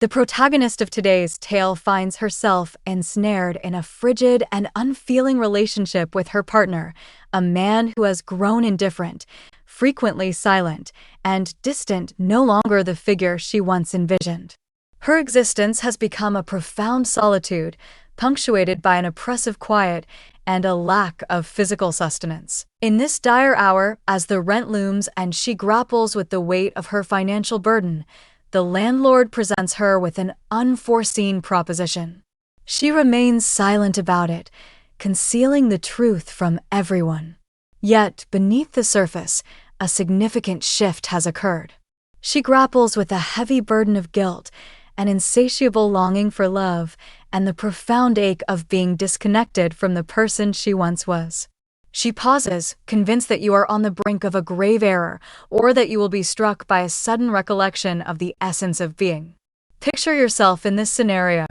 The protagonist of today's tale finds herself ensnared in a frigid and unfeeling relationship with her partner, a man who has grown indifferent, frequently silent, and distant, no longer the figure she once envisioned. Her existence has become a profound solitude, punctuated by an oppressive quiet and a lack of physical sustenance. In this dire hour, as the rent looms and she grapples with the weight of her financial burden, the landlord presents her with an unforeseen proposition. She remains silent about it, concealing the truth from everyone. Yet, beneath the surface, a significant shift has occurred. She grapples with a heavy burden of guilt, an insatiable longing for love, and the profound ache of being disconnected from the person she once was. She pauses, convinced that you are on the brink of a grave error, or that you will be struck by a sudden recollection of the essence of being. Picture yourself in this scenario.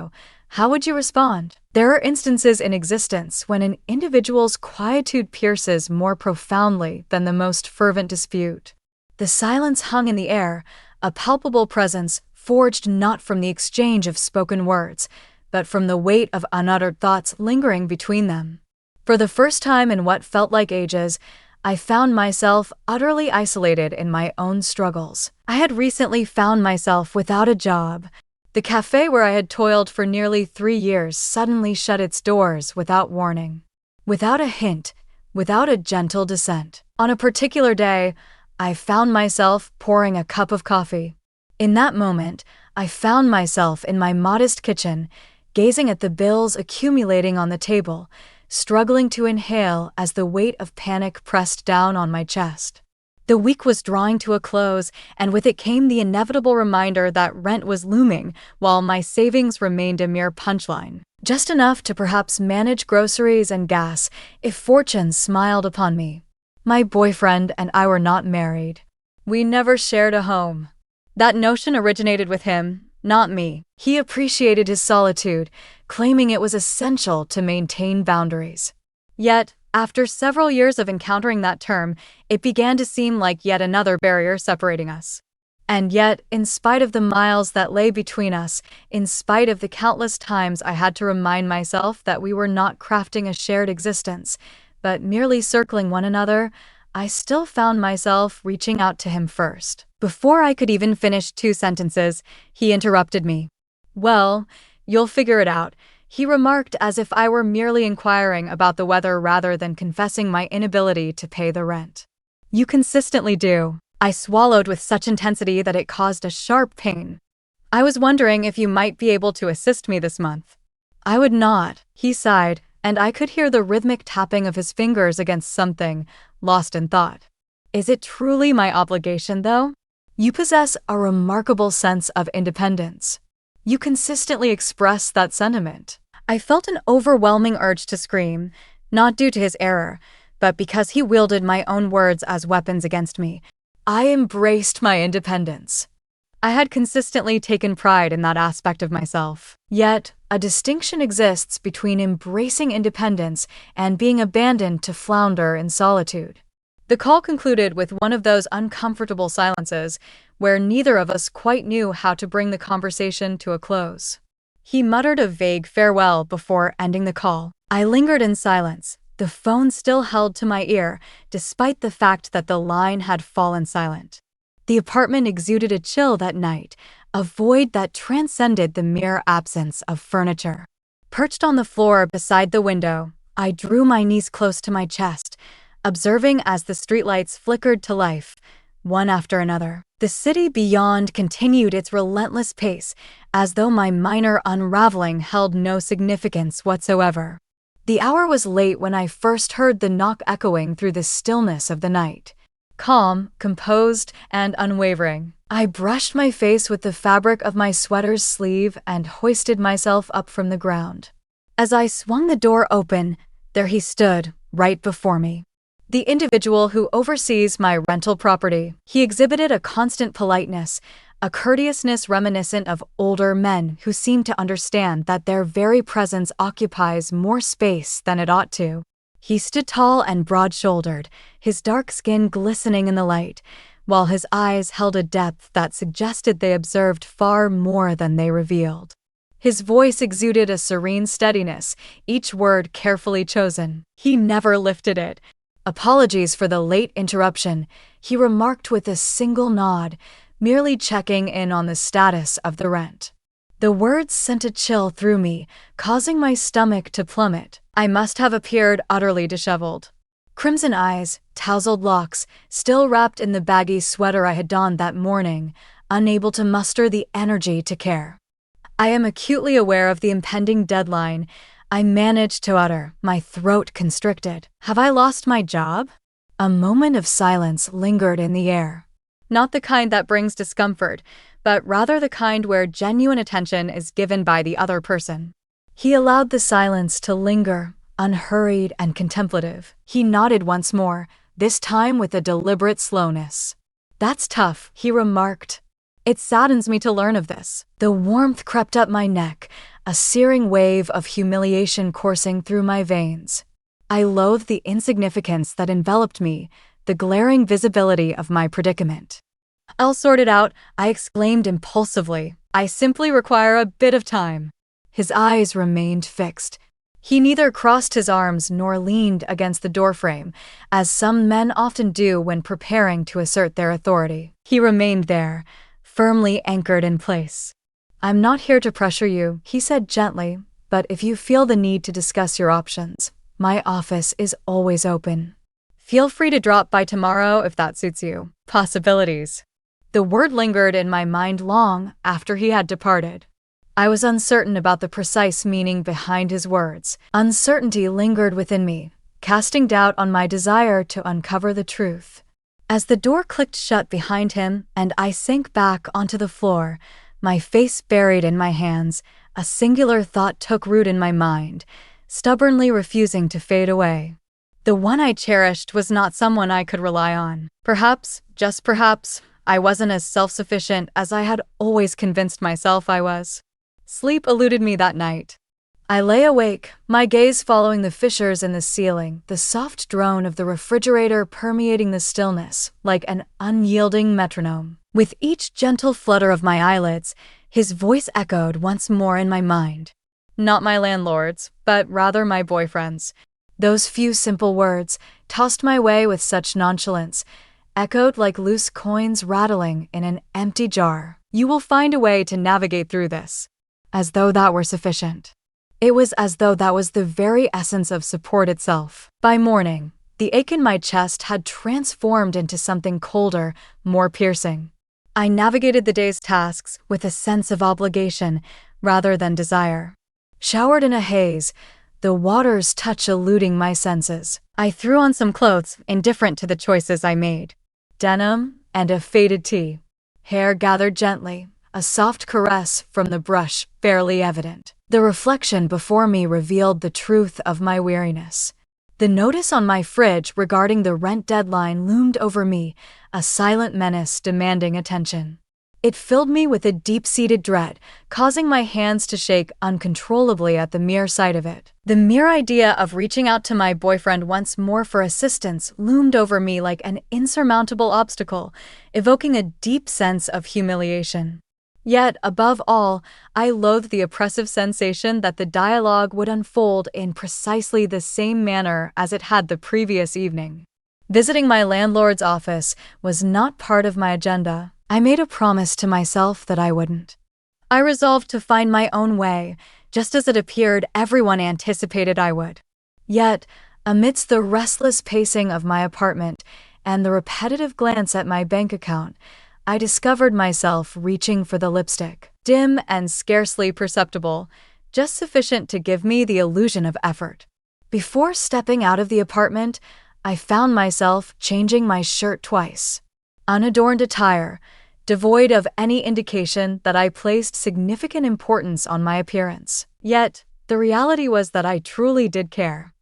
How would you respond? There are instances in existence when an individual's quietude pierces more profoundly than the most fervent dispute. The silence hung in the air, a palpable presence forged not from the exchange of spoken words, but from the weight of unuttered thoughts lingering between them. For the first time in what felt like ages, I found myself utterly isolated in my own struggles. I had recently found myself without a job. The cafe where I had toiled for nearly 3 years suddenly shut its doors without warning. Without a hint, without a gentle dissent. On a particular day, I found myself pouring a cup of coffee. In that moment, I found myself in my modest kitchen, gazing at the bills accumulating on the table, struggling to inhale as the weight of panic pressed down on my chest. The week was drawing to a close, and with it came the inevitable reminder that rent was looming, while my savings remained a mere punchline. Just enough to perhaps manage groceries and gas, if fortune smiled upon me. My boyfriend and I were not married. We never shared a home. That notion originated with him, not me. He appreciated his solitude, claiming it was essential to maintain boundaries. Yet, after several years of encountering that term, it began to seem like yet another barrier separating us. And yet, in spite of the miles that lay between us, in spite of the countless times I had to remind myself that we were not crafting a shared existence, but merely circling one another, I still found myself reaching out to him first. Before I could even finish 2 sentences, he interrupted me. "Well, you'll figure it out," he remarked, as if I were merely inquiring about the weather rather than confessing my inability to pay the rent. "You consistently do." I swallowed with such intensity that it caused a sharp pain. "I was wondering if you might be able to assist me this month." "I would not," he sighed, and I could hear the rhythmic tapping of his fingers against something, lost in thought. "Is it truly my obligation, though? You possess a remarkable sense of independence. You consistently express that sentiment." I felt an overwhelming urge to scream, not due to his error, but because he wielded my own words as weapons against me. I embraced my independence. I had consistently taken pride in that aspect of myself. Yet, a distinction exists between embracing independence and being abandoned to flounder in solitude. The call concluded with one of those uncomfortable silences where neither of us quite knew how to bring the conversation to a close. He muttered a vague farewell before ending the call. I lingered in silence, the phone still held to my ear, despite the fact that the line had fallen silent. The apartment exuded a chill that night, a void that transcended the mere absence of furniture. Perched on the floor beside the window, I drew my knees close to my chest, observing as the streetlights flickered to life, one after another. The city beyond continued its relentless pace, as though my minor unraveling held no significance whatsoever. The hour was late when I first heard the knock echoing through the stillness of the night. Calm, composed, and unwavering, I brushed my face with the fabric of my sweater's sleeve and hoisted myself up from the ground. As I swung the door open, there he stood, right before me. The individual who oversees my rental property. He exhibited a constant politeness, a courteousness reminiscent of older men who seem to understand that their very presence occupies more space than it ought to. He stood tall and broad-shouldered, his dark skin glistening in the light, while his eyes held a depth that suggested they observed far more than they revealed. His voice exuded a serene steadiness, each word carefully chosen. He never lifted it. "Apologies for the late interruption," he remarked with a single nod, merely checking in on the status of the rent. The words sent a chill through me, causing my stomach to plummet. I must have appeared utterly disheveled. Crimson eyes, tousled locks, still wrapped in the baggy sweater I had donned that morning, unable to muster the energy to care. "I am acutely aware of the impending deadline," I managed to utter, my throat constricted. "Have I lost my job?" A moment of silence lingered in the air. Not the kind that brings discomfort, but rather the kind where genuine attention is given by the other person. He allowed the silence to linger, unhurried and contemplative. He nodded once more, this time with a deliberate slowness. "That's tough," he remarked. "It saddens me to learn of this." The warmth crept up my neck, a searing wave of humiliation coursing through my veins. I loathed the insignificance that enveloped me, the glaring visibility of my predicament. "I'll sort it out," I exclaimed impulsively. "I simply require a bit of time." His eyes remained fixed. He neither crossed his arms nor leaned against the doorframe, as some men often do when preparing to assert their authority. He remained there, firmly anchored in place. "I'm not here to pressure you," he said gently, "but if you feel the need to discuss your options, my office is always open. Feel free to drop by tomorrow if that suits you." Possibilities. The word lingered in my mind long after he had departed. I was uncertain about the precise meaning behind his words. Uncertainty lingered within me, casting doubt on my desire to uncover the truth. As the door clicked shut behind him and I sank back onto the floor, my face buried in my hands, a singular thought took root in my mind, stubbornly refusing to fade away. The one I cherished was not someone I could rely on. Perhaps, just perhaps, I wasn't as self-sufficient as I had always convinced myself I was. Sleep eluded me that night. I lay awake, my gaze following the fissures in the ceiling, the soft drone of the refrigerator permeating the stillness like an unyielding metronome. With each gentle flutter of my eyelids, his voice echoed once more in my mind. Not my landlord's, but rather my boyfriend's. Those few simple words, tossed my way with such nonchalance, echoed like loose coins rattling in an empty jar. "You will find a way to navigate through this." As though that were sufficient. It was as though that was the very essence of support itself. By morning, the ache in my chest had transformed into something colder, more piercing. I navigated the day's tasks with a sense of obligation rather than desire. Showered in a haze, the water's touch eluding my senses, I threw on some clothes indifferent to the choices I made. Denim and a faded tee. Hair gathered gently, a soft caress from the brush barely evident. The reflection before me revealed the truth of my weariness. The notice on my fridge regarding the rent deadline loomed over me, a silent menace demanding attention. It filled me with a deep-seated dread, causing my hands to shake uncontrollably at the mere sight of it. The mere idea of reaching out to my boyfriend once more for assistance loomed over me like an insurmountable obstacle, evoking a deep sense of humiliation. Yet, above all, I loathed the oppressive sensation that the dialogue would unfold in precisely the same manner as it had the previous evening. Visiting my landlord's office was not part of my agenda. I made a promise to myself that I wouldn't. I resolved to find my own way, just as it appeared everyone anticipated I would. Yet, amidst the restless pacing of my apartment and the repetitive glance at my bank account, I discovered myself reaching for the lipstick. Dim and scarcely perceptible, just sufficient to give me the illusion of effort. Before stepping out of the apartment, I found myself changing my shirt twice. Unadorned attire, devoid of any indication that I placed significant importance on my appearance. Yet, the reality was that I truly did care.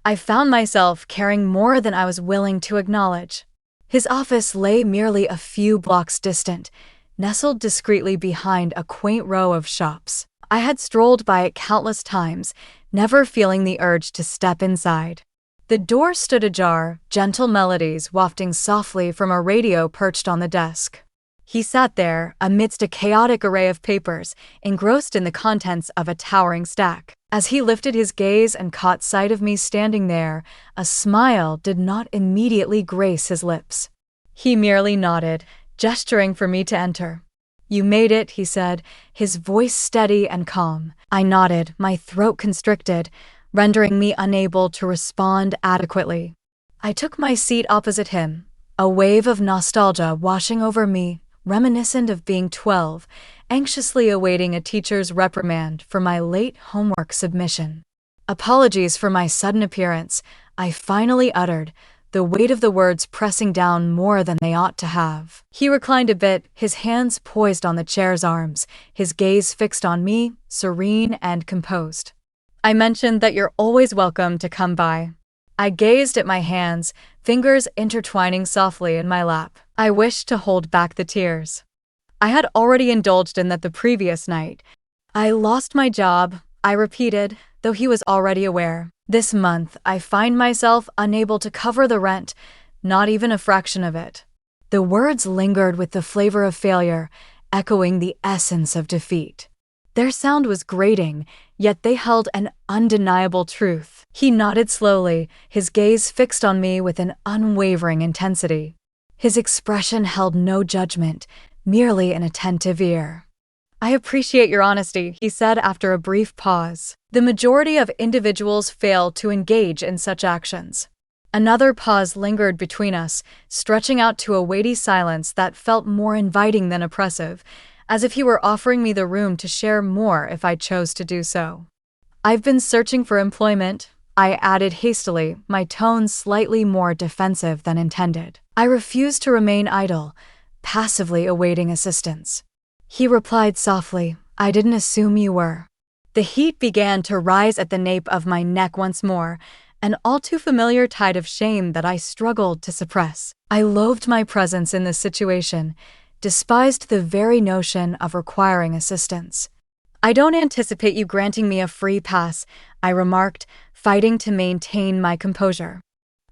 I found myself caring more than I was willing to acknowledge. His office lay merely a few blocks distant, nestled discreetly behind a quaint row of shops. I had strolled by it countless times, never feeling the urge to step inside. The door stood ajar, gentle melodies wafting softly from a radio perched on the desk. He sat there, amidst a chaotic array of papers, engrossed in the contents of a towering stack. As he lifted his gaze and caught sight of me standing there, a smile did not immediately grace his lips. He merely nodded, gesturing for me to enter. "You made it," he said, his voice steady and calm. I nodded, my throat constricted, rendering me unable to respond adequately. I took my seat opposite him, a wave of nostalgia washing over me, reminiscent of being 12, anxiously awaiting a teacher's reprimand for my late homework submission. "Apologies for my sudden appearance," I finally uttered, the weight of the words pressing down more than they ought to have. He reclined a bit, his hands poised on the chair's arms, his gaze fixed on me, serene and composed. "I mentioned that you're always welcome to come by." I gazed at my hands, fingers intertwining softly in my lap. I wished to hold back the tears. I had already indulged in that the previous night. "I lost my job," I repeated, though he was already aware. "This month, I find myself unable to cover the rent, not even a fraction of it." The words lingered with the flavor of failure, echoing the essence of defeat. Their sound was grating, yet they held an undeniable truth. He nodded slowly, his gaze fixed on me with an unwavering intensity. His expression held no judgment, merely an attentive ear. "I appreciate your honesty," he said after a brief pause. "The majority of individuals fail to engage in such actions." Another pause lingered between us, stretching out to a weighty silence that felt more inviting than oppressive, as if he were offering me the room to share more if I chose to do so. "I've been searching for employment," I added hastily, my tone slightly more defensive than intended. "I refuse to remain idle, passively awaiting assistance." He replied softly, "I didn't assume you were." The heat began to rise at the nape of my neck once more, an all too familiar tide of shame that I struggled to suppress. I loathed my presence in this situation, despised the very notion of requiring assistance. "I don't anticipate you granting me a free pass," I remarked, fighting to maintain my composure.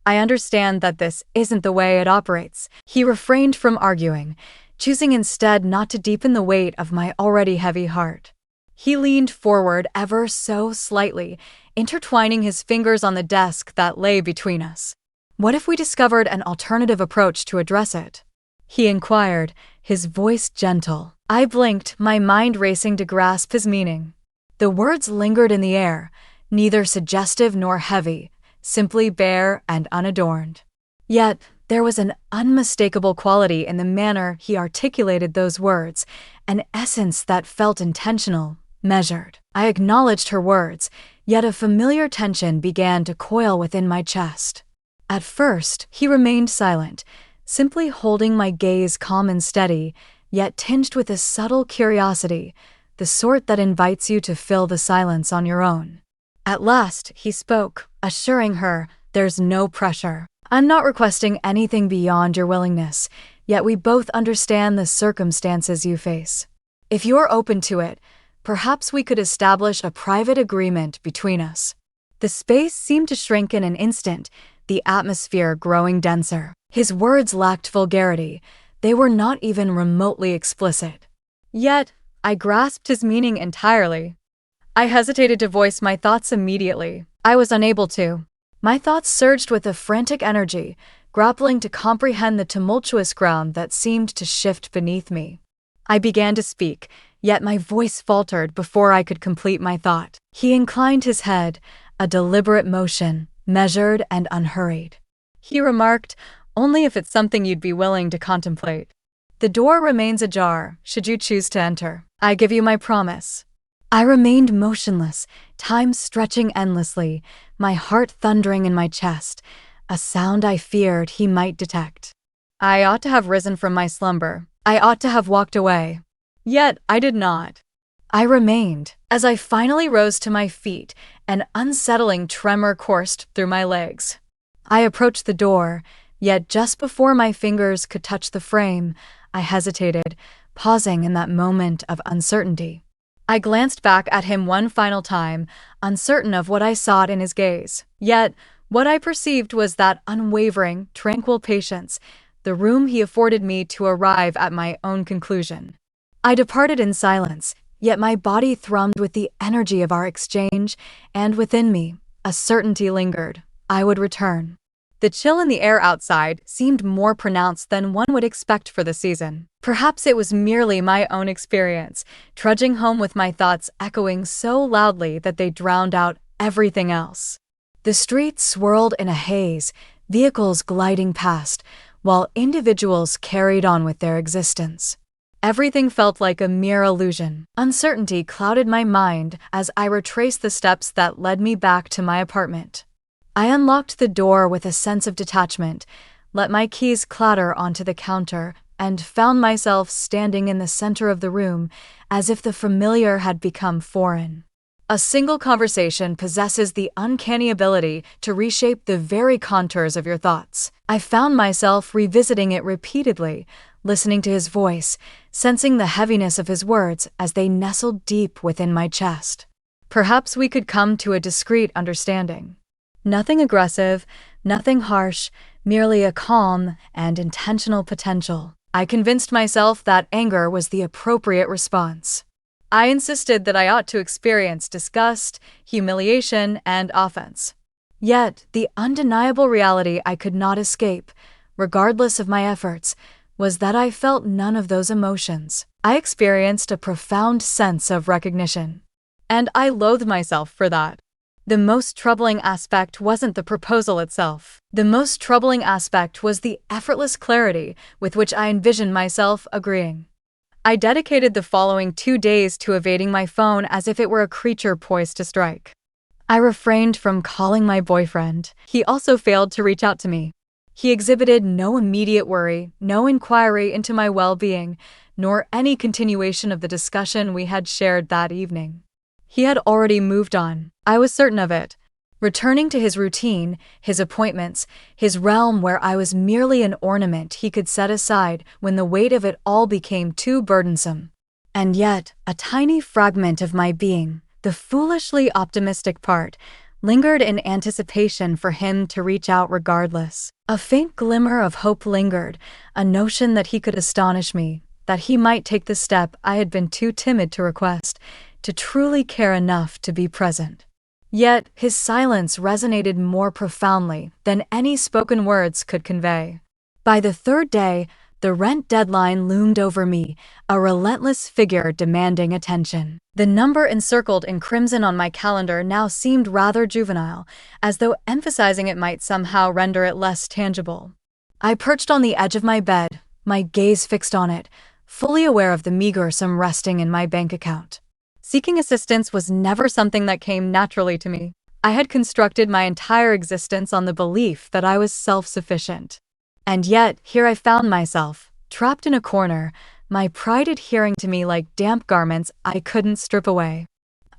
"I understand that this isn't the way it operates." He refrained from arguing, choosing instead not to deepen the weight of my already heavy heart. He leaned forward ever so slightly, intertwining his fingers on the desk that lay between us. "What if we discovered an alternative approach to address it?" he inquired, his voice gentle. I blinked, my mind racing to grasp his meaning. The words lingered in the air, neither suggestive nor heavy, simply bare and unadorned. Yet, there was an unmistakable quality in the manner he articulated those words, an essence that felt intentional, measured. I acknowledged her words, yet a familiar tension began to coil within my chest. At first, he remained silent, simply holding my gaze calm and steady, yet tinged with a subtle curiosity, the sort that invites you to fill the silence on your own. At last, he spoke, assuring her, "There's no pressure. I'm not requesting anything beyond your willingness, yet we both understand the circumstances you face. If you're open to it, perhaps we could establish a private agreement between us." The space seemed to shrink in an instant, the atmosphere growing denser. His words lacked vulgarity, they were not even remotely explicit. Yet, I grasped his meaning entirely. I hesitated to voice my thoughts immediately. I was unable to. My thoughts surged with a frantic energy, grappling to comprehend the tumultuous ground that seemed to shift beneath me. I began to speak, yet my voice faltered before I could complete my thought. He inclined his head, a deliberate motion, measured and unhurried. He remarked, "Only if it's something you'd be willing to contemplate. The door remains ajar, should you choose to enter. I give you my promise." I remained motionless, time stretching endlessly, my heart thundering in my chest, a sound I feared he might detect. I ought to have risen from my slumber. I ought to have walked away. Yet I did not. I remained. As I finally rose to my feet, an unsettling tremor coursed through my legs. I approached the door, yet just before my fingers could touch the frame, I hesitated, pausing in that moment of uncertainty. I glanced back at him one final time, uncertain of what I sought in his gaze. Yet, What I perceived was that unwavering, tranquil patience, the room he afforded me to arrive at my own conclusion. I departed in silence, yet my body thrummed with the energy of our exchange, and within me, a certainty lingered. I would return. The chill in the air outside seemed more pronounced than one would expect for the season. Perhaps it was merely my own experience, trudging home with my thoughts echoing so loudly that they drowned out everything else. The streets swirled in a haze, vehicles gliding past, while individuals carried on with their existence. Everything felt like a mere illusion. Uncertainty clouded my mind as I retraced the steps that led me back to my apartment. I unlocked the door with a sense of detachment, let my keys clatter onto the counter, and found myself standing in the center of the room as if the familiar had become foreign. A single conversation possesses the uncanny ability to reshape the very contours of your thoughts. I found myself revisiting it repeatedly, listening to his voice, sensing the heaviness of his words as they nestled deep within my chest. Perhaps we could come to a discreet understanding. Nothing aggressive, nothing harsh, merely a calm and intentional potential. I convinced myself that anger was the appropriate response. I insisted that I ought to experience disgust, humiliation, and offense. Yet, the undeniable reality I could not escape, regardless of my efforts, was that I felt none of those emotions. I experienced a profound sense of recognition. And I loathed myself for that. The most troubling aspect wasn't the proposal itself. The most troubling aspect was the effortless clarity with which I envisioned myself agreeing. I dedicated the following 2 days to evading my phone as if it were a creature poised to strike. I refrained from calling my boyfriend. He also failed to reach out to me. He exhibited no immediate worry, no inquiry into my well-being, nor any continuation of the discussion we had shared that evening. He had already moved on. I was certain of it. Returning to his routine, his appointments, his realm where I was merely an ornament he could set aside when the weight of it all became too burdensome. And yet, a tiny fragment of my being, the foolishly optimistic part, lingered in anticipation for him to reach out regardless. A faint glimmer of hope lingered, a notion that he could astonish me, that he might take the step I had been too timid to request, to truly care enough to be present. Yet, his silence resonated more profoundly than any spoken words could convey. By the 3rd day, the rent deadline loomed over me, a relentless figure demanding attention. The number encircled in crimson on my calendar now seemed rather juvenile, as though emphasizing it might somehow render it less tangible. I perched on the edge of my bed, my gaze fixed on it, fully aware of the meager sum resting in my bank account. Seeking assistance was never something that came naturally to me. I had constructed my entire existence on the belief that I was self-sufficient. And yet, here I found myself, trapped in a corner, my pride adhering to me like damp garments I couldn't strip away.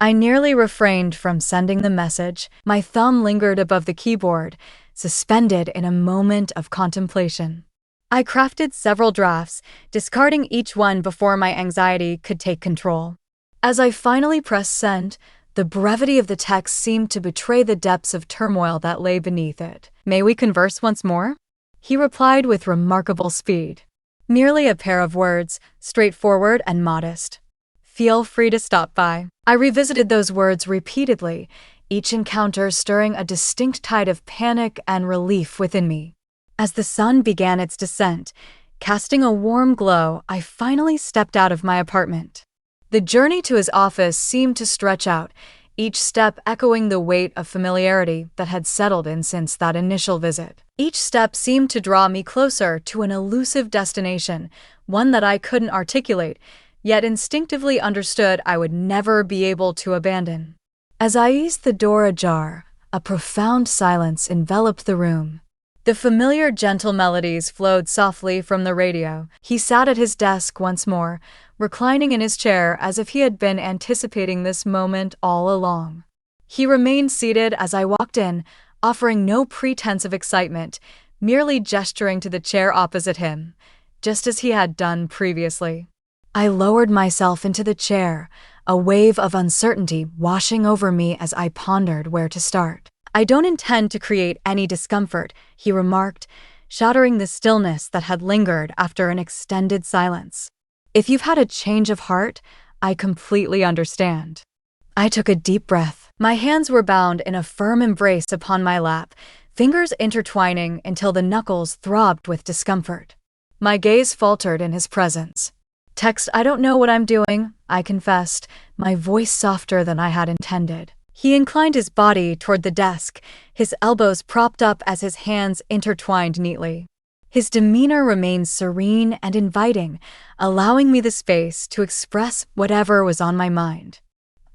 I nearly refrained from sending the message. My thumb lingered above the keyboard, suspended in a moment of contemplation. I crafted several drafts, discarding each one before my anxiety could take control. As I finally pressed send, the brevity of the text seemed to betray the depths of turmoil that lay beneath it. "May we converse once more?" He replied with remarkable speed. Merely a pair of words, straightforward and modest. "Feel free to stop by." I revisited those words repeatedly, each encounter stirring a distinct tide of panic and relief within me. As the sun began its descent, casting a warm glow, I finally stepped out of my apartment. The journey to his office seemed to stretch out, each step echoing the weight of familiarity that had settled in since that initial visit. Each step seemed to draw me closer to an elusive destination, one that I couldn't articulate, yet instinctively understood I would never be able to abandon. As I eased the door ajar, a profound silence enveloped the room. The familiar gentle melodies flowed softly from the radio. He sat at his desk once more, reclining in his chair as if he had been anticipating this moment all along. He remained seated as I walked in, offering no pretense of excitement, merely gesturing to the chair opposite him, just as he had done previously. I lowered myself into the chair, a wave of uncertainty washing over me as I pondered where to start. "I don't intend to create any discomfort," he remarked, shattering the stillness that had lingered after an extended silence. "If you've had a change of heart, I completely understand." I took a deep breath. My hands were bound in a firm embrace upon my lap, fingers intertwining until the knuckles throbbed with discomfort. My gaze faltered in his presence. "I don't know what I'm doing," I confessed, my voice softer than I had intended. He inclined his body toward the desk, his elbows propped up as his hands intertwined neatly. His demeanor remained serene and inviting, allowing me the space to express whatever was on my mind.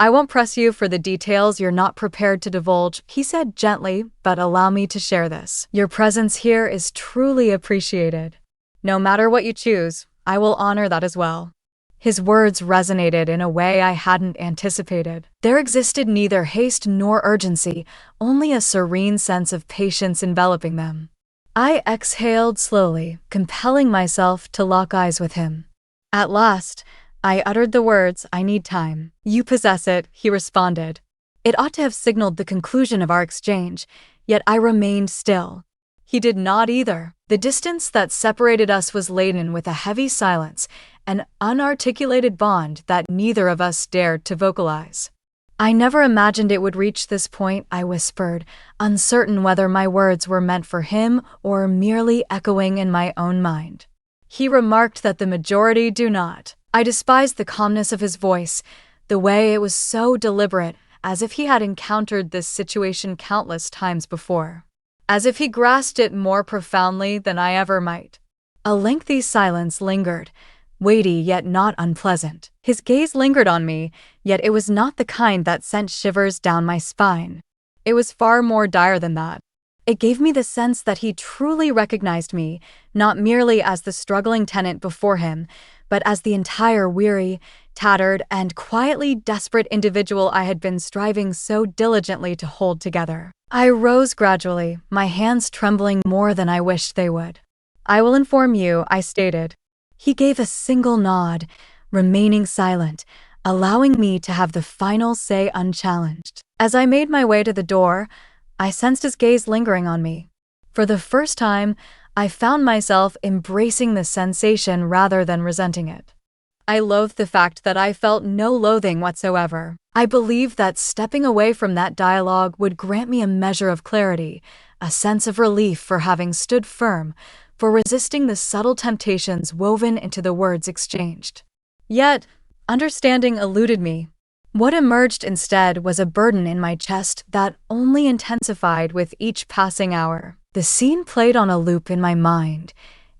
"I won't press you for the details you're not prepared to divulge," he said gently, "but allow me to share this. Your presence here is truly appreciated. No matter what you choose, I will honor that as well." His words resonated in a way I hadn't anticipated. There existed neither haste nor urgency, only a serene sense of patience enveloping them. I exhaled slowly, compelling myself to lock eyes with him. At last, I uttered the words, "I need time." "You possess it," he responded. It ought to have signaled the conclusion of our exchange, yet I remained still. He did not either. The distance that separated us was laden with a heavy silence, an unarticulated bond that neither of us dared to vocalize. "I never imagined it would reach this point," I whispered, uncertain whether my words were meant for him or merely echoing in my own mind. He remarked that the majority do not. I despised the calmness of his voice, the way it was so deliberate, as if he had encountered this situation countless times before. As if he grasped it more profoundly than I ever might. A lengthy silence lingered, weighty yet not unpleasant. His gaze lingered on me, yet it was not the kind that sent shivers down my spine. It was far more dire than that. It gave me the sense that he truly recognized me, not merely as the struggling tenant before him, but as the entire weary, tattered, and quietly desperate individual I had been striving so diligently to hold together. I rose gradually, my hands trembling more than I wished they would. "I will inform you," I stated. He gave a single nod, remaining silent, allowing me to have the final say unchallenged. As I made my way to the door, I sensed his gaze lingering on me. For the first time, I found myself embracing the sensation rather than resenting it. I loathed the fact that I felt no loathing whatsoever. I believed that stepping away from that dialogue would grant me a measure of clarity, a sense of relief for having stood firm, for resisting the subtle temptations woven into the words exchanged. Yet, understanding eluded me. What emerged instead was a burden in my chest that only intensified with each passing hour. The scene played on a loop in my mind.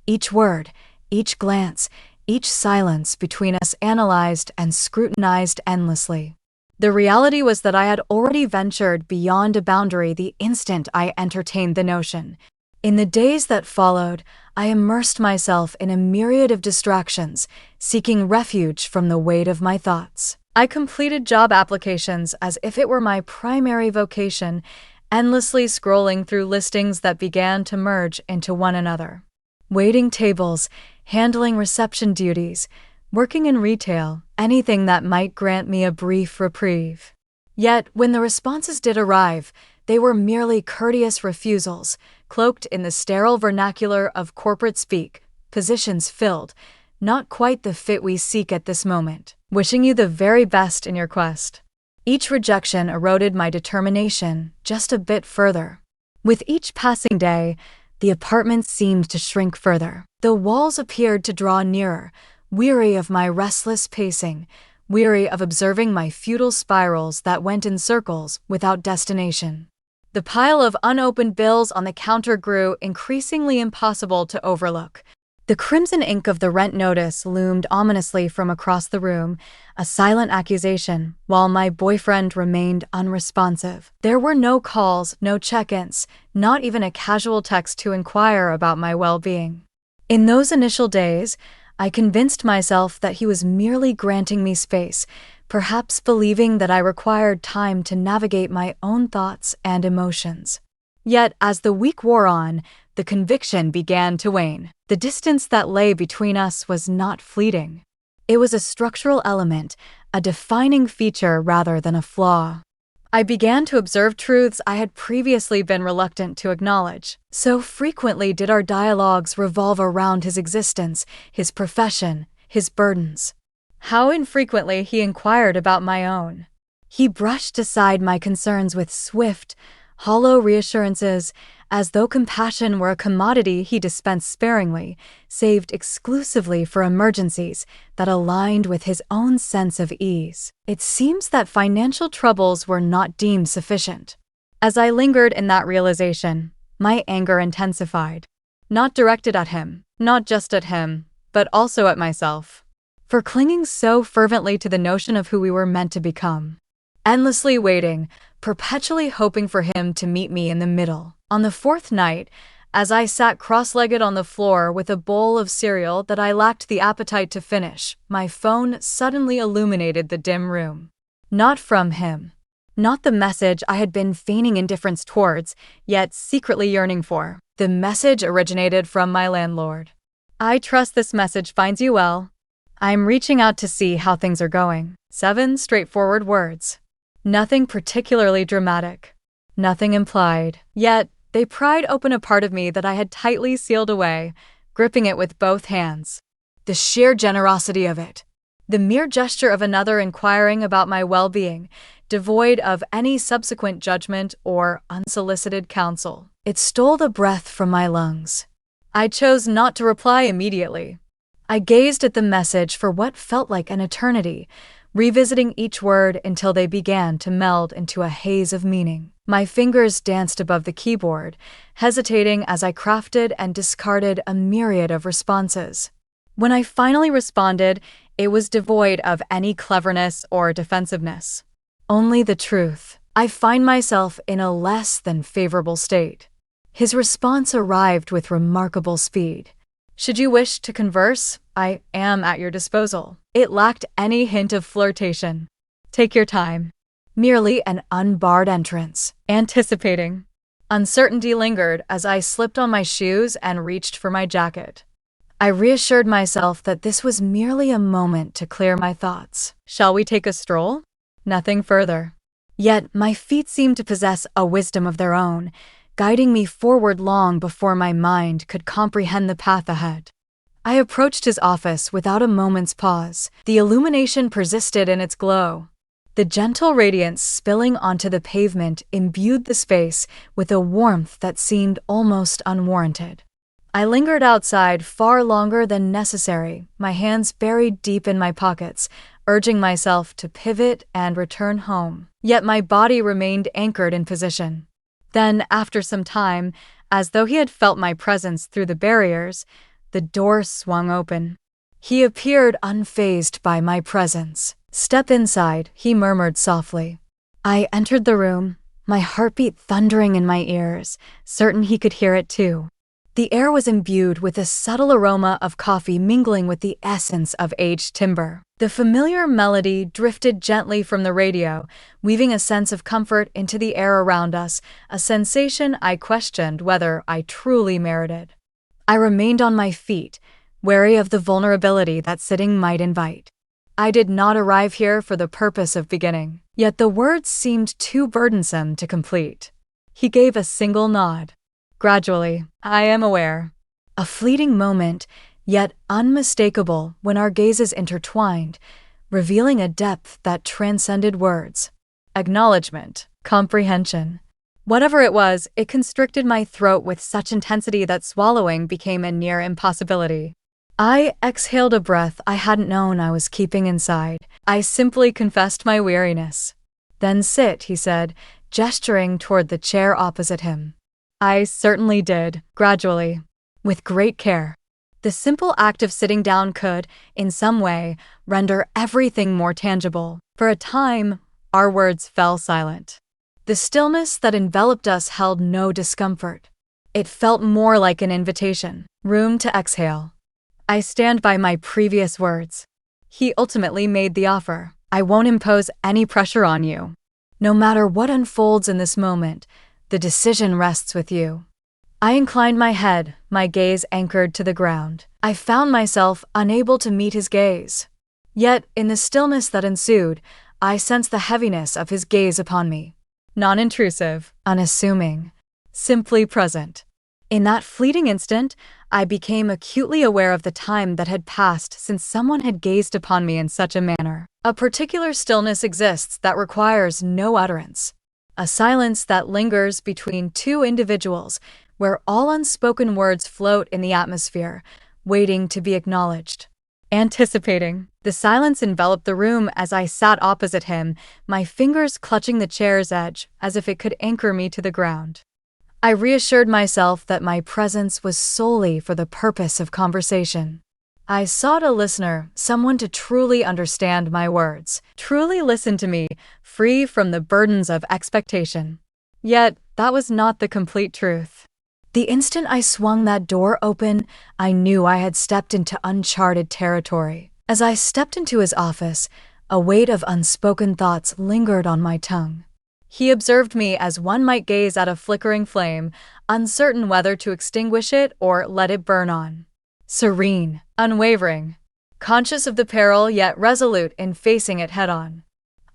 Each word, each glance, each silence between us analyzed and scrutinized endlessly. The reality was that I had already ventured beyond a boundary the instant I entertained the notion. In the days that followed, I immersed myself in a myriad of distractions, seeking refuge from the weight of my thoughts. I completed job applications as if it were my primary vocation, endlessly scrolling through listings that began to merge into one another. Waiting tables, handling reception duties, working in retail, anything that might grant me a brief reprieve. Yet, when the responses did arrive, they were merely courteous refusals, cloaked in the sterile vernacular of corporate speak, positions filled, not quite the fit we seek at this moment. Wishing you the very best in your quest. Each rejection eroded my determination just a bit further. With each passing day, the apartment seemed to shrink further. The walls appeared to draw nearer, weary of my restless pacing, weary of observing my futile spirals that went in circles without destination. The pile of unopened bills on the counter grew increasingly impossible to overlook. The crimson ink of the rent notice loomed ominously from across the room, a silent accusation, while my boyfriend remained unresponsive. There were no calls, no check-ins, not even a casual text to inquire about my well-being. In those initial days, I convinced myself that he was merely granting me space, perhaps believing that I required time to navigate my own thoughts and emotions. Yet, as the week wore on, the conviction began to wane. The distance that lay between us was not fleeting. It was a structural element, a defining feature rather than a flaw. I began to observe truths I had previously been reluctant to acknowledge. So frequently did our dialogues revolve around his existence, his profession, his burdens. How infrequently he inquired about my own. He brushed aside my concerns with swift, hollow reassurances, as though compassion were a commodity he dispensed sparingly, saved exclusively for emergencies that aligned with his own sense of ease. It seems that financial troubles were not deemed sufficient. As I lingered in that realization, my anger intensified. Not directed at him, not just at him, but also at myself. For clinging so fervently to the notion of who we were meant to become. Endlessly waiting, perpetually hoping for him to meet me in the middle. On the fourth night, as I sat cross-legged on the floor with a bowl of cereal that I lacked the appetite to finish, my phone suddenly illuminated the dim room. Not from him. Not the message I had been feigning indifference towards, yet secretly yearning for. The message originated from my landlord. "I trust this message finds you well. I'm reaching out to see how things are going." 7 straightforward words. Nothing particularly dramatic. Nothing implied. Yet, they pried open a part of me that I had tightly sealed away, gripping it with both hands. The sheer generosity of it. The mere gesture of another inquiring about my well-being, devoid of any subsequent judgment or unsolicited counsel. It stole the breath from my lungs. I chose not to reply immediately. I gazed at the message for what felt like an eternity, revisiting each word until they began to meld into a haze of meaning. My fingers danced above the keyboard, hesitating as I crafted and discarded a myriad of responses. When I finally responded, it was devoid of any cleverness or defensiveness. Only the truth. I find myself in a less than favorable state. His response arrived with remarkable speed. "Should you wish to converse, I am at your disposal." It lacked any hint of flirtation. "Take your time." Merely an unbarred entrance. Anticipating. Uncertainty lingered as I slipped on my shoes and reached for my jacket. I reassured myself that this was merely a moment to clear my thoughts. "Shall we take a stroll?" Nothing further. Yet my feet seemed to possess a wisdom of their own, guiding me forward long before my mind could comprehend the path ahead. I approached his office without a moment's pause. The illumination persisted in its glow. The gentle radiance spilling onto the pavement imbued the space with a warmth that seemed almost unwarranted. I lingered outside far longer than necessary, my hands buried deep in my pockets, urging myself to pivot and return home. Yet my body remained anchored in position. Then, after some time, as though he had felt my presence through the barriers, the door swung open. He appeared unfazed by my presence. "Step inside," he murmured softly. I entered the room, my heartbeat thundering in my ears, certain he could hear it too. The air was imbued with a subtle aroma of coffee mingling with the essence of aged timber. The familiar melody drifted gently from the radio, weaving a sense of comfort into the air around us, a sensation I questioned whether I truly merited. I remained on my feet, wary of the vulnerability that sitting might invite. I did not arrive here for the purpose of beginning, yet the words seemed too burdensome to complete. He gave a single nod. "Gradually, I am aware." A fleeting moment, yet unmistakable when our gazes intertwined, revealing a depth that transcended words. Acknowledgement, comprehension. Whatever it was, it constricted my throat with such intensity that swallowing became a near impossibility. I exhaled a breath I hadn't known I was keeping inside. I simply confessed my weariness. "Then sit," he said, gesturing toward the chair opposite him. I certainly did, gradually, with great care. The simple act of sitting down could, in some way, render everything more tangible. For a time, our words fell silent. The stillness that enveloped us held no discomfort. It felt more like an invitation, room to exhale. I stand by my previous words. He ultimately made the offer. "I won't impose any pressure on you. No matter what unfolds in this moment, the decision rests with you." I inclined my head, my gaze anchored to the ground. I found myself unable to meet his gaze. Yet, in the stillness that ensued, I sensed the heaviness of his gaze upon me. Non-intrusive, unassuming, simply present. In that fleeting instant, I became acutely aware of the time that had passed since someone had gazed upon me in such a manner. A particular stillness exists that requires no utterance. A silence that lingers between two individuals, where all unspoken words float in the atmosphere, waiting to be acknowledged. Anticipating. The silence enveloped the room as I sat opposite him, my fingers clutching the chair's edge as if it could anchor me to the ground. I reassured myself that my presence was solely for the purpose of conversation. I sought a listener, someone to truly understand my words, truly listen to me, free from the burdens of expectation. Yet, that was not the complete truth. The instant I swung that door open, I knew I had stepped into uncharted territory. As I stepped into his office, a weight of unspoken thoughts lingered on my tongue. He observed me as one might gaze at a flickering flame, uncertain whether to extinguish it or let it burn on. Serene, unwavering, conscious of the peril yet resolute in facing it head-on.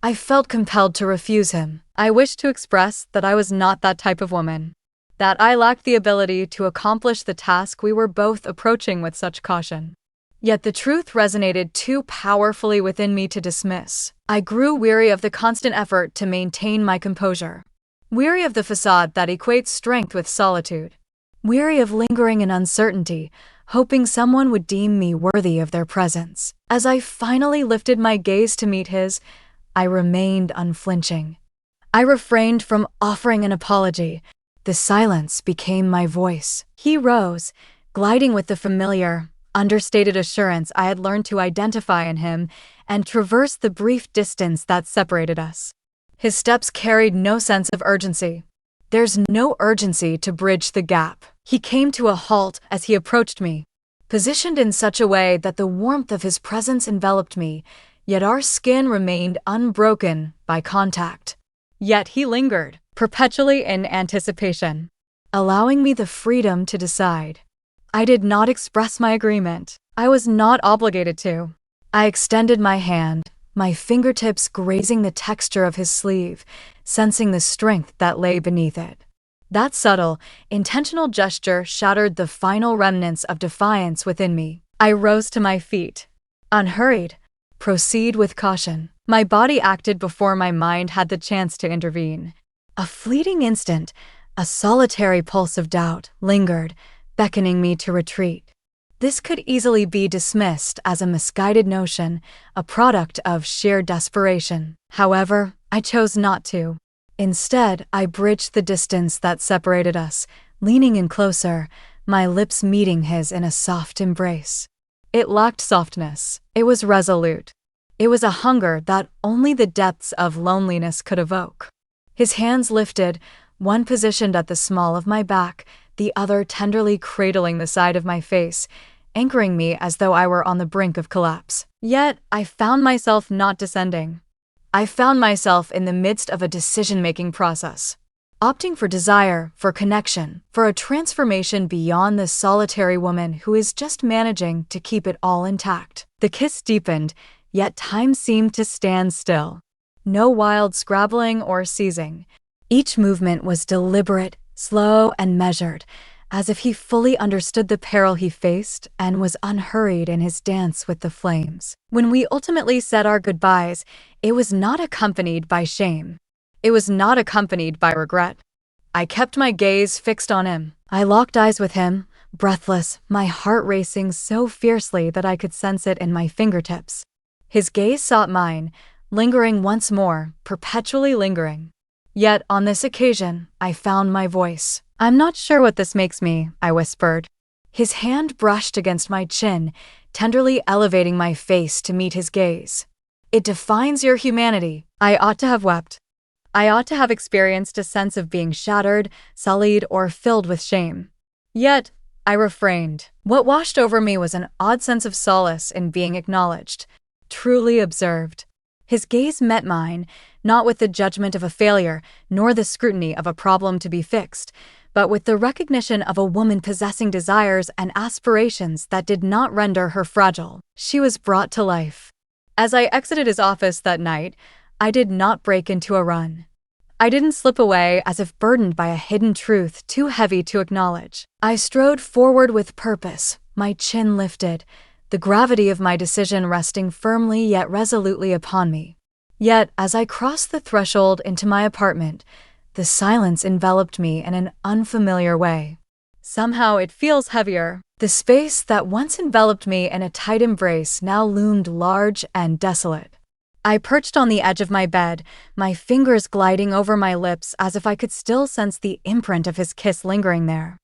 I felt compelled to refuse him. I wished to express that I was not that type of woman, that I lacked the ability to accomplish the task we were both approaching with such caution. Yet the truth resonated too powerfully within me to dismiss. I grew weary of the constant effort to maintain my composure, weary of the facade that equates strength with solitude, weary of lingering in uncertainty, hoping someone would deem me worthy of their presence. As I finally lifted my gaze to meet his, I remained unflinching. I refrained from offering an apology. The silence became my voice. He rose, gliding with the familiar, understated assurance I had learned to identify in him, and traversed the brief distance that separated us. His steps carried no sense of urgency. There's no urgency to bridge the gap. He came to a halt as he approached me, positioned in such a way that the warmth of his presence enveloped me, yet our skin remained unbroken by contact. Yet he lingered, perpetually in anticipation, allowing me the freedom to decide. I did not express my agreement. I was not obligated to. I extended my hand, my fingertips grazing the texture of his sleeve, sensing the strength that lay beneath it. That subtle, intentional gesture shattered the final remnants of defiance within me. I rose to my feet. Unhurried. Proceed with caution. My body acted before my mind had the chance to intervene. A fleeting instant, a solitary pulse of doubt, lingered, beckoning me to retreat. This could easily be dismissed as a misguided notion, a product of sheer desperation. However, I chose not to. Instead, I bridged the distance that separated us, leaning in closer, my lips meeting his in a soft embrace. It lacked softness. It was resolute. It was a hunger that only the depths of loneliness could evoke. His hands lifted, one positioned at the small of my back, the other tenderly cradling the side of my face, anchoring me as though I were on the brink of collapse. Yet, I found myself not descending. I found myself in the midst of a decision-making process, opting for desire, for connection, for a transformation beyond the solitary woman who is just managing to keep it all intact. The kiss deepened, yet time seemed to stand still. No wild scrabbling or seizing. Each movement was deliberate, slow, and measured, as if he fully understood the peril he faced and was unhurried in his dance with the flames. When we ultimately said our goodbyes, it was not accompanied by shame. It was not accompanied by regret. I kept my gaze fixed on him. I locked eyes with him, breathless, my heart racing so fiercely that I could sense it in my fingertips. His gaze sought mine, lingering once more, perpetually lingering. Yet, on this occasion, I found my voice. "I'm not sure what this makes me," I whispered. His hand brushed against my chin, tenderly elevating my face to meet his gaze. "It defines your humanity." I ought to have wept. I ought to have experienced a sense of being shattered, sullied, or filled with shame. Yet, I refrained. What washed over me was an odd sense of solace in being acknowledged, truly observed. His gaze met mine, not with the judgment of a failure, nor the scrutiny of a problem to be fixed, but with the recognition of a woman possessing desires and aspirations that did not render her fragile. She was brought to life. As I exited his office that night, I did not break into a run. I didn't slip away as if burdened by a hidden truth too heavy to acknowledge. I strode forward with purpose, my chin lifted, the gravity of my decision resting firmly yet resolutely upon me. Yet, as I crossed the threshold into my apartment, the silence enveloped me in an unfamiliar way. Somehow it feels heavier. The space that once enveloped me in a tight embrace now loomed large and desolate. I perched on the edge of my bed, my fingers gliding over my lips as if I could still sense the imprint of his kiss lingering there.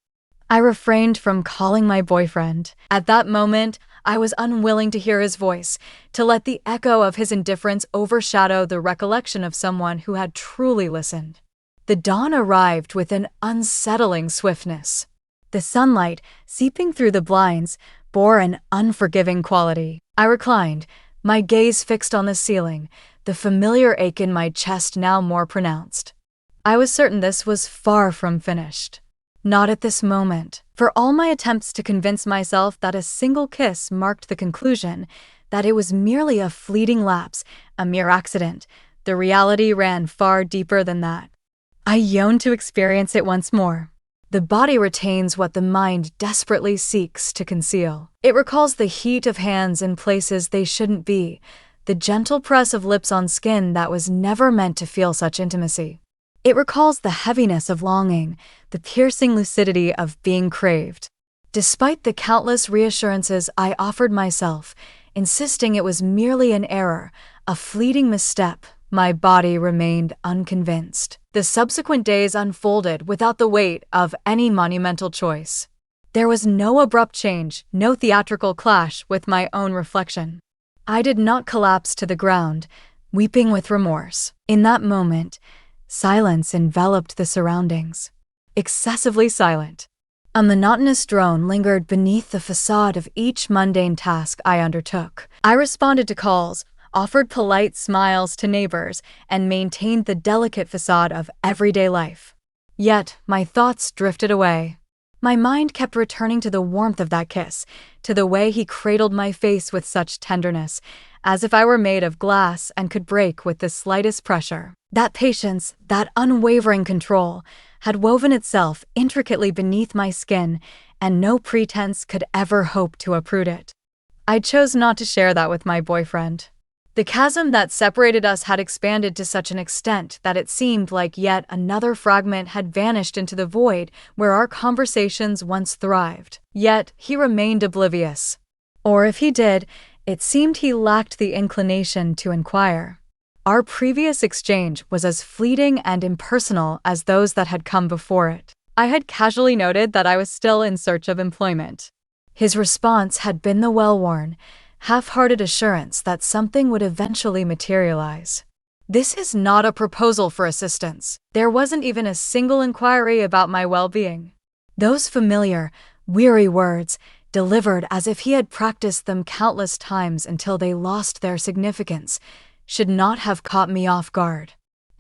I refrained from calling my boyfriend. At that moment, I was unwilling to hear his voice, to let the echo of his indifference overshadow the recollection of someone who had truly listened. The dawn arrived with an unsettling swiftness. The sunlight, seeping through the blinds, bore an unforgiving quality. I reclined, my gaze fixed on the ceiling, the familiar ache in my chest now more pronounced. I was certain this was far from finished. Not at this moment. For all my attempts to convince myself that a single kiss marked the conclusion, that it was merely a fleeting lapse, a mere accident, the reality ran far deeper than that. I yearned to experience it once more. The body retains what the mind desperately seeks to conceal. It recalls the heat of hands in places they shouldn't be, the gentle press of lips on skin that was never meant to feel such intimacy. It recalls the heaviness of longing, the piercing lucidity of being craved. Despite the countless reassurances I offered myself, insisting it was merely an error, a fleeting misstep, my body remained unconvinced. The subsequent days unfolded without the weight of any monumental choice. There was no abrupt change, no theatrical clash with my own reflection. I did not collapse to the ground, weeping with remorse. In that moment, silence enveloped the surroundings. Excessively silent. A monotonous drone lingered beneath the facade of each mundane task I undertook. I responded to calls, offered polite smiles to neighbors, and maintained the delicate facade of everyday life. Yet, my thoughts drifted away. My mind kept returning to the warmth of that kiss, to the way he cradled my face with such tenderness, as if I were made of glass and could break with the slightest pressure. That patience, that unwavering control, had woven itself intricately beneath my skin, and no pretense could ever hope to uproot it. I chose not to share that with my boyfriend. The chasm that separated us had expanded to such an extent that it seemed like yet another fragment had vanished into the void where our conversations once thrived. Yet he remained oblivious. Or if he did, it seemed he lacked the inclination to inquire. Our previous exchange was as fleeting and impersonal as those that had come before it. I had casually noted that I was still in search of employment. His response had been the well-worn, half-hearted assurance that something would eventually materialize. This is not a proposal for assistance. There wasn't even a single inquiry about my well-being. Those familiar, weary words, delivered as if he had practiced them countless times until they lost their significance, should not have caught me off guard.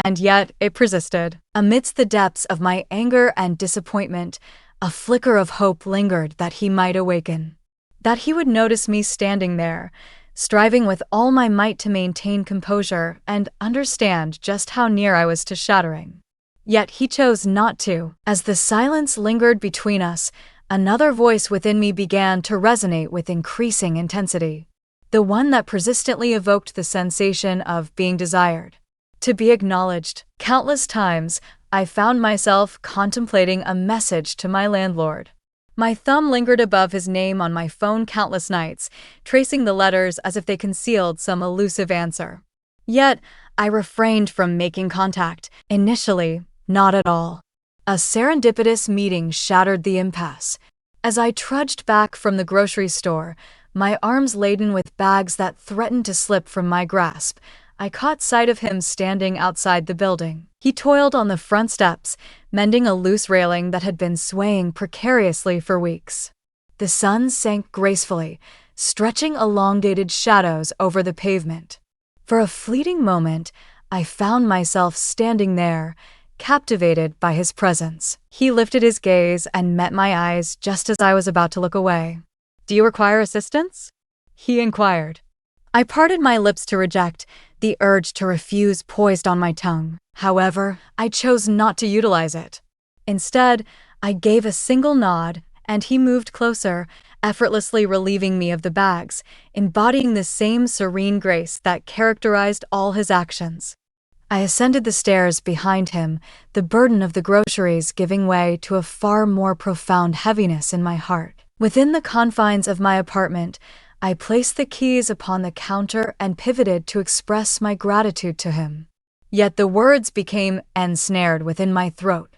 And yet it persisted. Amidst the depths of my anger and disappointment, a flicker of hope lingered that he might awaken. That he would notice me standing there, striving with all my might to maintain composure and understand just how near I was to shattering. Yet he chose not to. As the silence lingered between us, another voice within me began to resonate with increasing intensity. The one that persistently evoked the sensation of being desired, to be acknowledged. Countless times, I found myself contemplating a message to my landlord. My thumb lingered above his name on my phone countless nights, tracing the letters as if they concealed some elusive answer. Yet, I refrained from making contact. Initially, not at all. A serendipitous meeting shattered the impasse. As I trudged back from the grocery store, my arms laden with bags that threatened to slip from my grasp, I caught sight of him standing outside the building. He toiled on the front steps, mending a loose railing that had been swaying precariously for weeks. The sun sank gracefully, stretching elongated shadows over the pavement. For a fleeting moment, I found myself standing there, captivated by his presence. He lifted his gaze and met my eyes just as I was about to look away. "Do you require assistance?" he inquired. I parted my lips to reject, the urge to refuse poised on my tongue. However, I chose not to utilize it. Instead, I gave a single nod, and he moved closer, effortlessly relieving me of the bags, embodying the same serene grace that characterized all his actions. I ascended the stairs behind him, the burden of the groceries giving way to a far more profound heaviness in my heart. Within the confines of my apartment, I placed the keys upon the counter and pivoted to express my gratitude to him. Yet the words became ensnared within my throat.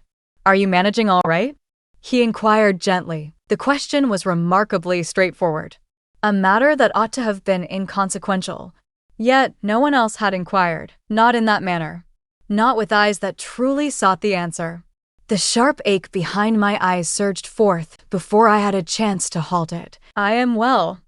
"Are you managing all right?" he inquired gently. The question was remarkably straightforward, a matter that ought to have been inconsequential. Yet no one else had inquired, not in that manner, not with eyes that truly sought the answer. The sharp ache behind my eyes surged forth before I had a chance to halt it. "I am well."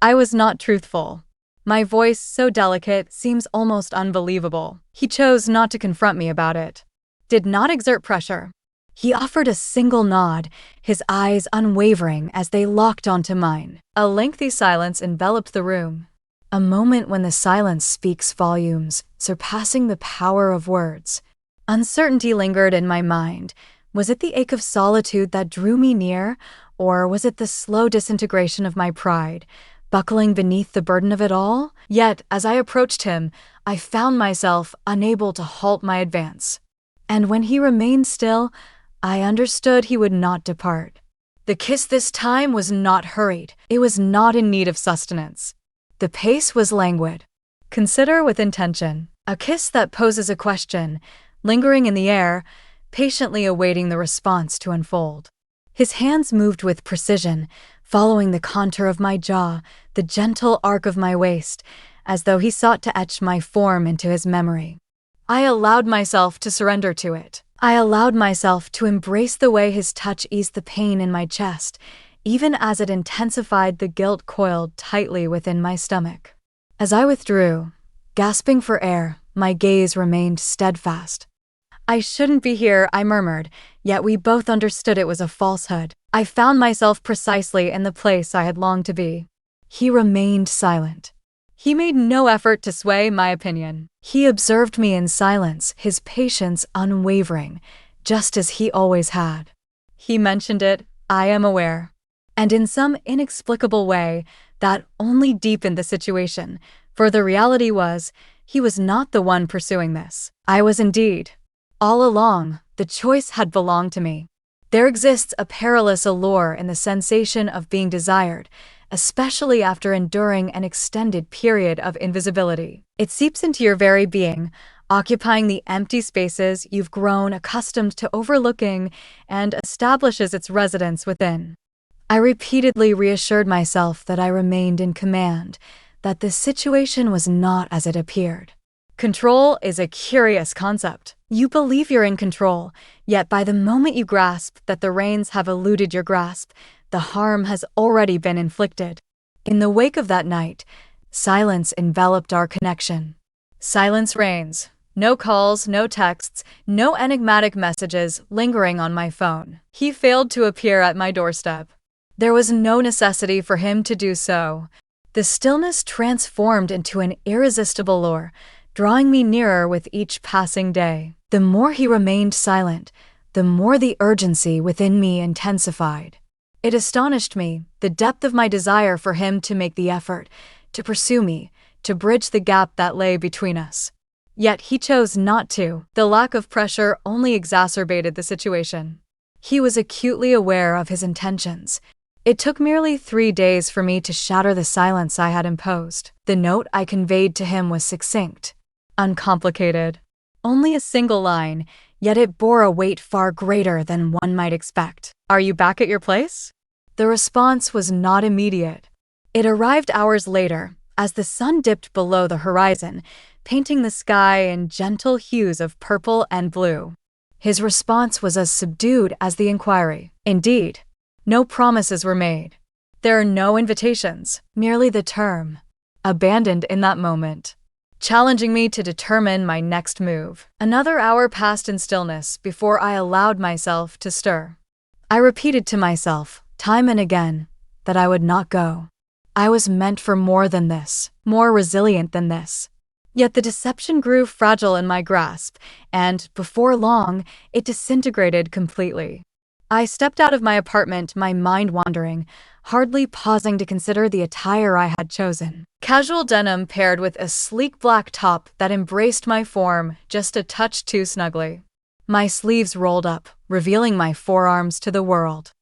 I was not truthful. My voice, so delicate, seems almost unbelievable. He chose not to confront me about it, did not exert pressure. He offered a single nod, his eyes unwavering as they locked onto mine. A lengthy silence enveloped the room. A moment when the silence speaks volumes, surpassing the power of words. Uncertainty lingered in my mind. Was it the ache of solitude that drew me near, or was it the slow disintegration of my pride, buckling beneath the burden of it all? Yet, as I approached him, I found myself unable to halt my advance. And when he remained still, I understood he would not depart. The kiss this time was not hurried. It was not in need of sustenance. The pace was languid. Consider with intention. A kiss that poses a question, lingering in the air, patiently awaiting the response to unfold. His hands moved with precision, following the contour of my jaw, the gentle arc of my waist, as though he sought to etch my form into his memory. I allowed myself to surrender to it. I allowed myself to embrace the way his touch eased the pain in my chest, even as it intensified the guilt coiled tightly within my stomach. As I withdrew, gasping for air, my gaze remained steadfast. "I shouldn't be here," I murmured, yet we both understood it was a falsehood. I found myself precisely in the place I had longed to be. He remained silent. He made no effort to sway my opinion. He observed me in silence, his patience unwavering, just as he always had. He mentioned it, I am aware. And in some inexplicable way, that only deepened the situation, for the reality was, he was not the one pursuing this. I was indeed. All along, the choice had belonged to me. There exists a perilous allure in the sensation of being desired, especially after enduring an extended period of invisibility. It seeps into your very being, occupying the empty spaces you've grown accustomed to overlooking and establishes its residence within. I repeatedly reassured myself that I remained in command, that the situation was not as it appeared. Control is a curious concept. You believe you're in control, yet by the moment you grasp that the reins have eluded your grasp, the harm has already been inflicted. In the wake of that night, silence enveloped our connection. Silence reigns. No calls, no texts, no enigmatic messages lingering on my phone. He failed to appear at my doorstep. There was no necessity for him to do so. The stillness transformed into an irresistible lure, drawing me nearer with each passing day. The more he remained silent, the more the urgency within me intensified. It astonished me, the depth of my desire for him to make the effort, to pursue me, to bridge the gap that lay between us. Yet he chose not to. The lack of pressure only exacerbated the situation. He was acutely aware of his intentions. It took merely 3 days for me to shatter the silence I had imposed. The note I conveyed to him was succinct, uncomplicated. Only a single line, yet it bore a weight far greater than one might expect. "Are you back at your place?" The response was not immediate. It arrived hours later, as the sun dipped below the horizon, painting the sky in gentle hues of purple and blue. His response was as subdued as the inquiry. Indeed, no promises were made. There are no invitations, merely the term, abandoned in that moment, challenging me to determine my next move. Another hour passed in stillness before I allowed myself to stir. I repeated to myself, time and again, that I would not go. I was meant for more than this, more resilient than this. Yet the deception grew fragile in my grasp, and, before long, it disintegrated completely. I stepped out of my apartment, my mind wandering, hardly pausing to consider the attire I had chosen. Casual denim paired with a sleek black top that embraced my form just a touch too snugly. My sleeves rolled up, revealing my forearms to the world.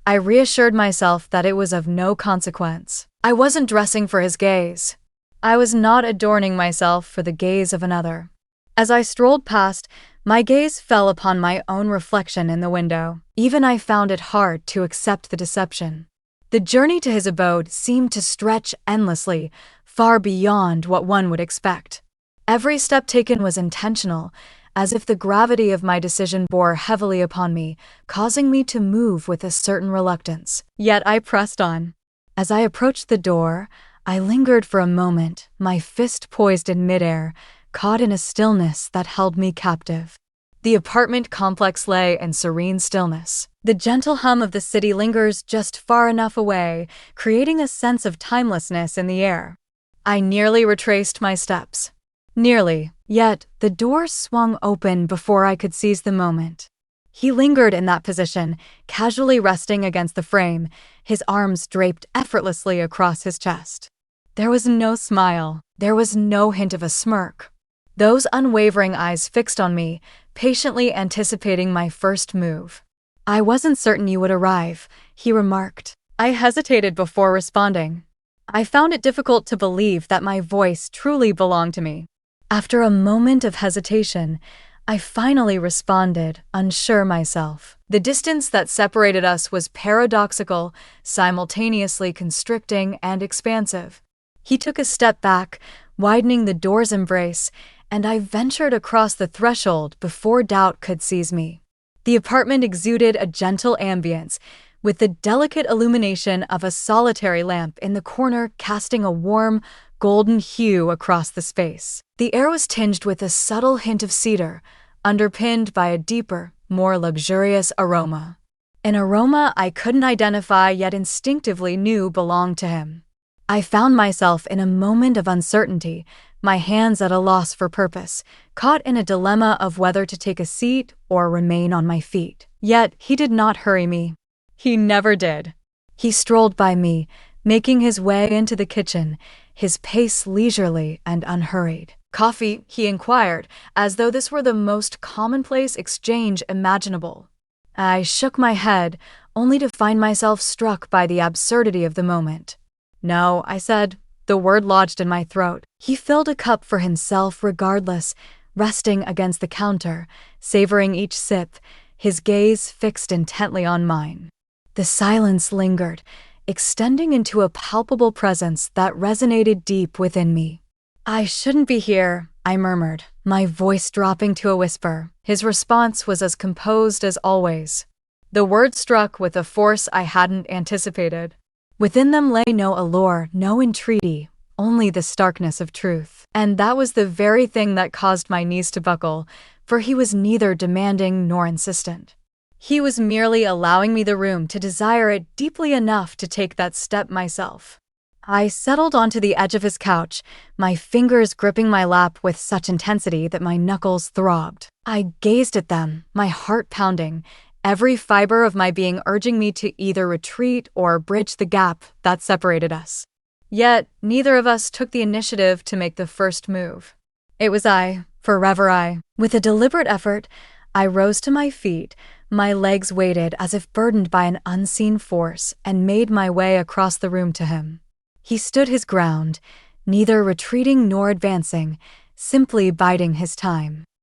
I reassured myself that it was of no consequence. I wasn't dressing for his gaze. I was not adorning myself for the gaze of another. As I strolled past, my gaze fell upon my own reflection in the window. Even I found it hard to accept the deception. The journey to his abode seemed to stretch endlessly, far beyond what one would expect. Every step taken was intentional, as if the gravity of my decision bore heavily upon me, causing me to move with a certain reluctance. Yet I pressed on. As I approached the door, I lingered for a moment, my fist poised in midair, caught in a stillness that held me captive. The apartment complex lay in serene stillness. The gentle hum of the city lingers just far enough away, creating a sense of timelessness in the air. I nearly retraced my steps. Nearly, yet the door swung open before I could seize the moment. He lingered in that position, casually resting against the frame, his arms draped effortlessly across his chest. There was no smile. There was no hint of a smirk. Those unwavering eyes fixed on me, patiently anticipating my first move. "I wasn't certain you would arrive," he remarked. I hesitated before responding. I found it difficult to believe that my voice truly belonged to me. After a moment of hesitation, I finally responded, unsure myself. The distance that separated us was paradoxical, simultaneously constricting and expansive. He took a step back, widening the door's embrace, and I ventured across the threshold before doubt could seize me. The apartment exuded a gentle ambience, with the delicate illumination of a solitary lamp in the corner casting a warm, golden hue across the space. The air was tinged with a subtle hint of cedar, underpinned by a deeper, more luxurious aroma. An aroma I couldn't identify yet instinctively knew belonged to him. I found myself in a moment of uncertainty, my hands at a loss for purpose, caught in a dilemma of whether to take a seat or remain on my feet. Yet he did not hurry me. He never did. He strolled by me, making his way into the kitchen, his pace leisurely and unhurried. "Coffee?" he inquired, as though this were the most commonplace exchange imaginable. I shook my head, only to find myself struck by the absurdity of the moment. "No," I said, the word lodged in my throat. He filled a cup for himself regardless, resting against the counter, savoring each sip, his gaze fixed intently on mine. The silence lingered, extending into a palpable presence that resonated deep within me. "I shouldn't be here," I murmured, my voice dropping to a whisper. His response was as composed as always. The words struck with a force I hadn't anticipated. Within them lay no allure, no entreaty, only the starkness of truth. And that was the very thing that caused my knees to buckle, for he was neither demanding nor insistent. He was merely allowing me the room to desire it deeply enough to take that step myself. I settled onto the edge of his couch, my fingers gripping my lap with such intensity that my knuckles throbbed. I gazed at them, my heart pounding, every fiber of my being urging me to either retreat or bridge the gap that separated us. Yet, neither of us took the initiative to make the first move. It was I, forever I. With a deliberate effort, I rose to my feet, my legs weighted as if burdened by an unseen force, and made my way across the room to him. He stood his ground, neither retreating nor advancing, simply biding his time.